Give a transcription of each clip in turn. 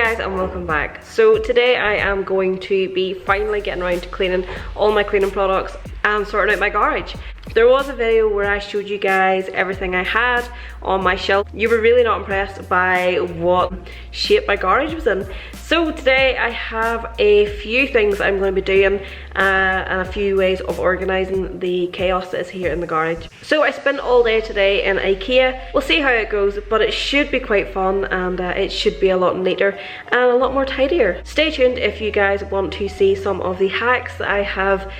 guys and welcome back. So today I am going to be finally getting around to cleaning all my cleaning products and sorting out my garage. There was a video where I showed you guys everything I had on my shelf. You were really not impressed by what shape my garage was in. So today I have a few things I'm going to be doing and a few ways of organising the chaos that is here in the garage. So I spent all day today in Ikea. We'll see how it goes, but it should be quite fun and it should be a lot neater and a lot more tidier. Stay tuned if you guys want to see some of the hacks that I have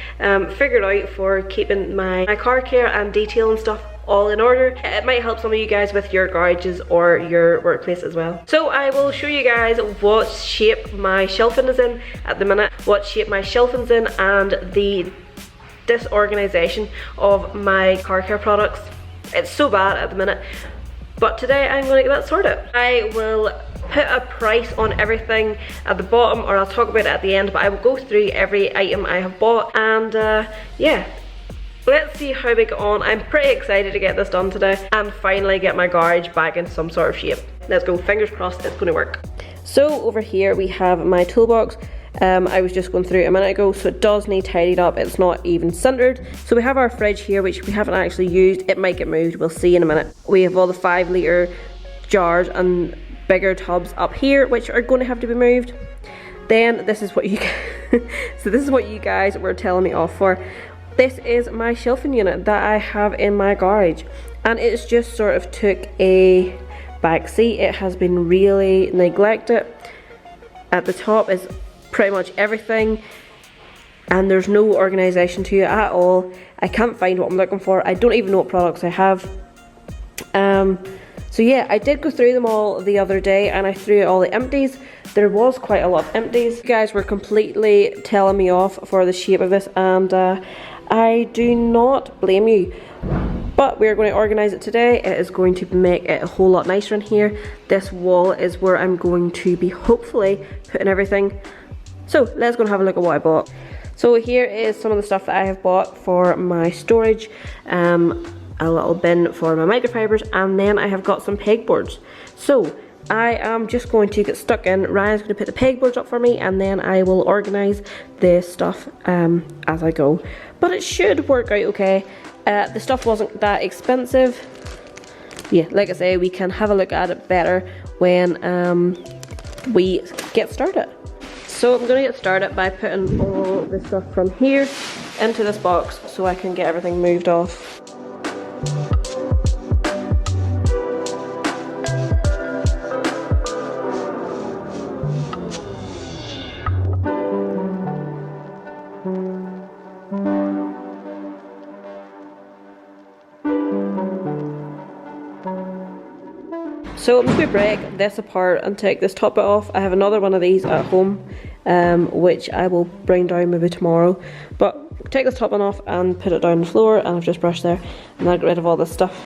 figured out for keeping my car care and detail and stuff all in order. It might help some of you guys with your garages or your workplace as well. So I will show you guys what shape my shelving is in at the minute, what shape my shelving's in, and the disorganisation of my car care products. It's so bad at the minute, but today I'm going to get that sorted. I will put a price on everything at the bottom, or I'll talk about it at the end, but I will go through every item I have bought and yeah. Let's see how we get on. I'm pretty excited to get this done today and finally get my garage back into some sort of shape. Let's go, fingers crossed it's going to work. So over here we have my toolbox. I was just going through it a minute ago, so it does need tidied up. It's not even centered. So we have our fridge here, which we haven't actually used. It might get moved, we'll see in a minute. We have all the 5-litre jars and bigger tubs up here, which are going to have to be moved. Then this is what you so this is what you guys were telling me off for. This is my shelving unit that I have in my garage, and it's just sort of took a back seat. It has been really neglected. At the top is pretty much everything and there's no organisation to it at all. I can't find what I'm looking for. I don't even know what products I have. So yeah, I did go through them all the other day and I threw all the empties. There was quite a lot of empties. You guys were completely telling me off for the shape of this, and I do not blame you. But we're going to organise it today. It is going to make it a whole lot nicer in here. This wall is where I'm going to be hopefully putting everything. So let's go and have a look at what I bought. So here is some of the stuff that I have bought for my storage. A little bin for my microfibres, and then I have got some pegboards. So I am just going to get stuck in. Ryan's going to put the pegboards up for me, and then I will organise this stuff as I go. But it should work out okay. The stuff wasn't that expensive. Yeah, like I say, we can have a look at it better when we get started. So I'm going to get started by putting all this stuff from here into this box so I can get everything moved off. So I'm going to break this apart and take this top bit off. I have another one of these at home, which I will bring down maybe tomorrow. But take this top one off and put it down on the floor, and I've just brushed there, and I'll get rid of all this stuff.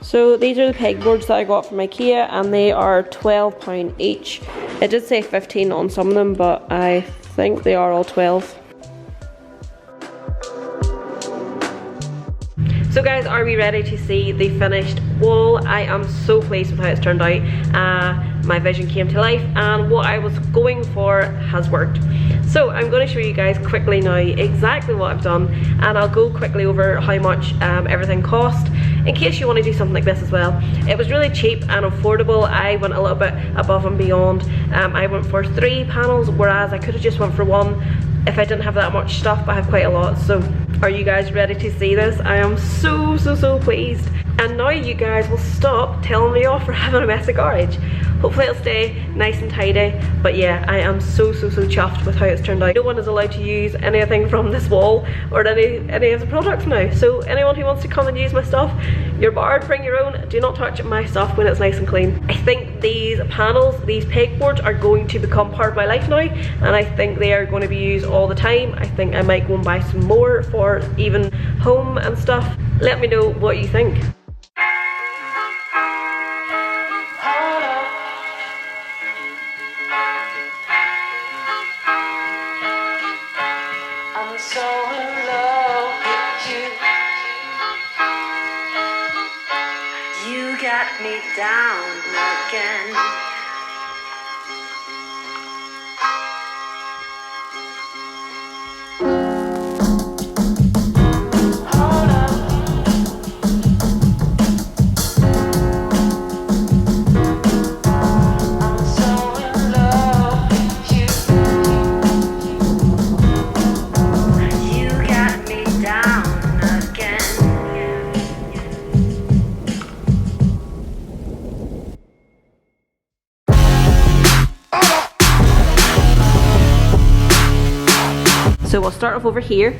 So these are the pegboards that I got from Ikea, and they are £12 each. It did say 15 on some of them, but I think they are all 12. So guys, are we ready to see the finished wall? I am so pleased with how it's turned out. My vision came to life and what I was going for has worked. So I'm going to show you guys quickly now exactly what I've done, and I'll go quickly over how much everything cost in case you want to do something like this as well. It was really cheap and affordable. I went a little bit above and beyond. I went for 3 panels, whereas I could have just went for 1 if I didn't have that much stuff, but I have quite a lot. So are you guys ready to see this? I am so pleased. And now you guys will stop telling me off for having a messy garage. Hopefully it'll stay nice and tidy. But yeah, I am so chuffed with how it's turned out. No one is allowed to use anything from this wall or any of the products now. So anyone who wants to come and use my stuff, you're barred, bring your own. Do not touch my stuff when it's nice and clean. I think these panels, these pegboards are going to become part of my life now, and I think they are going to be used all the time. I think I might go and buy some more for even home and stuff. Let me know what you think. I'm so in love with you. You got me down again. we'll start off over here.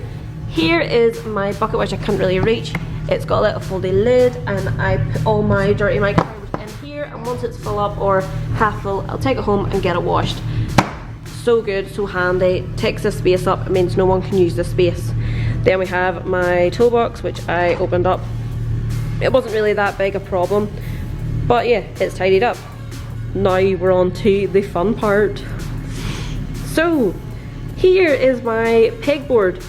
Here is my bucket, which I can't really reach. It's got a little foldy lid, and I put all my dirty microfibres in here, and once it's full up or half full, I'll take it home and get it washed. So good, so handy, takes the space up, it means no one can use the space. Then we have my toolbox, which I opened up. It wasn't really that big a problem, but yeah, it's tidied up. Now we're on to the fun part. So, here is my pegboard.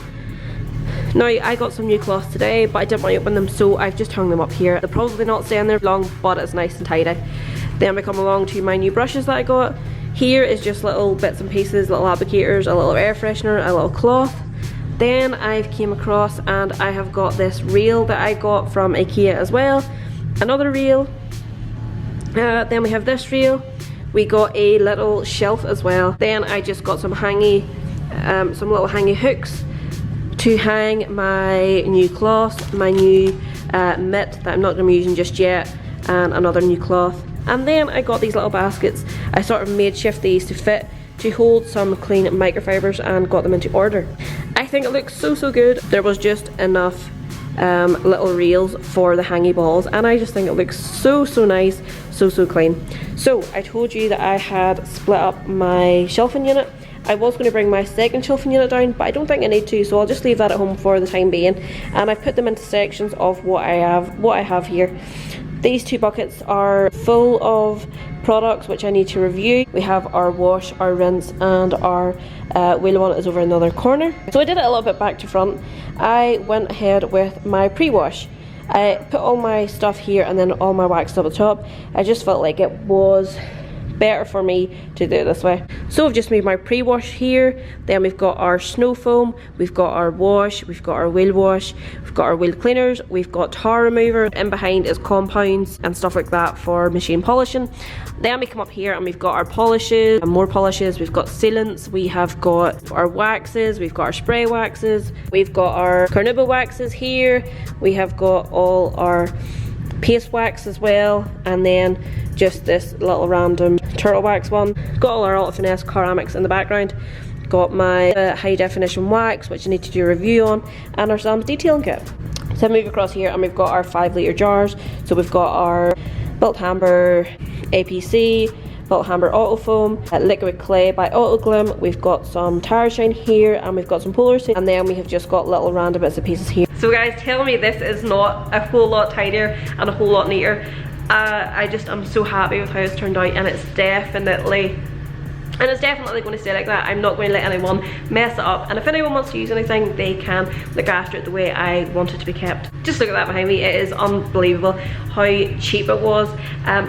Now, I got some new cloths today, but I didn't want to open them, so I've just hung them up here. They're probably not staying there long, but it's nice and tidy. Then we come along to my new brushes that I got. Here is just little bits and pieces, little applicators, a little air freshener, a little cloth. Then I've came across and I have got this reel that I got from Ikea as well. Another reel. Then we have this reel. We got a little shelf as well. Then I just got some little hangy hooks to hang my new cloth, my new mitt that I'm not going to be using just yet, and another new cloth. And then I got these little baskets. I sort of made shift these to fit, to hold some clean microfibres, and got them into order. I think it looks so good. There was just enough little reels for the hangy balls, and I just think it looks so nice, so clean. So I told you that I had split up my shelving unit. I was going to bring my second shelving unit down, but I don't think I need to, so I'll just leave that at home for the time being. And I've put them into sections of what I have here. These two buckets are full of products which I need to review. We have our wash, our rinse, and our wheel one is over in the other corner. So I did it a little bit back to front. I went ahead with my pre-wash. I put all my stuff here and then all my wax up the top. I just felt like it was better for me to do it this way. So I've just made my pre-wash here. Then we've got our snow foam, we've got our wash, we've got our wheel wash, we've got our wheel cleaners, we've got tar remover, in behind is compounds and stuff like that for machine polishing. Then we come up here and we've got our polishes and more polishes, we've got sealants, we have got our waxes, we've got our spray waxes, we've got our carnauba waxes here, we have got all our paste wax as well, and then just this little random turtle wax one. Got all our Ultra Finesse ceramics in the background. Got my high definition wax, which I need to do a review on, and our Sam's detailing kit. So I move across here and we've got our 5 litre jars. So we've got our Bilt hamber APC, Bilt hamber auto foam, liquid clay by Autoglym. We've got some tire shine here, and we've got some polar seed, and then we have just got little random bits and pieces here. So guys, tell me this is not a whole lot tidier and a whole lot neater. I'm so happy with how it's turned out, and it's definitely going to stay like that. I'm not going to let anyone mess it up, and if anyone wants to use anything, they can look after it the way I want it to be kept. Just look at that behind me. It is unbelievable how cheap it was.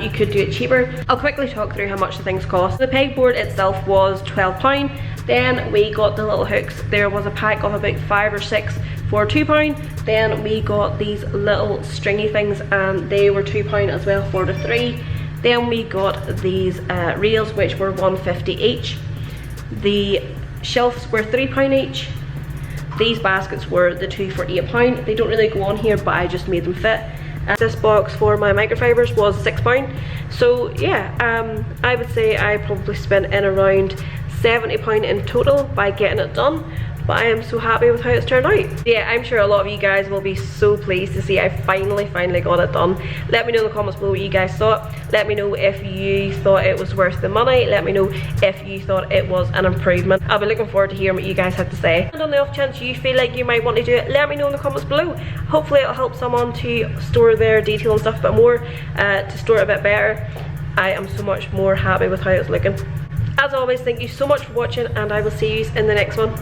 You could do it cheaper. I'll quickly talk through how much the things cost. The pegboard itself was £12. Then we got the little hooks. There was a pack of about 5 or 6 for £2. Then we got these little stringy things, and they were £2 as well for the 3. Then we got these reels, which were £1.50 each. The shelves were £3 each. These baskets were the 2 for £8. They don't really go on here, but I just made them fit. This box for my microfibres was £6. So yeah, I would say I probably spent in around £70 in total by getting it done. But I am so happy with how it's turned out. Yeah, I'm sure a lot of you guys will be so pleased to see I finally got it done. Let me know in the comments below what you guys thought. Let me know if you thought it was worth the money. Let me know if you thought it was an improvement. I'll be looking forward to hearing what you guys have to say. And on the off chance you feel like you might want to do it, let me know in the comments below. Hopefully it'll help someone to store their detail and stuff a bit more, to store it a bit better. I am so much more happy with how it's looking. As always, thank you so much for watching, and I will see you in the next one.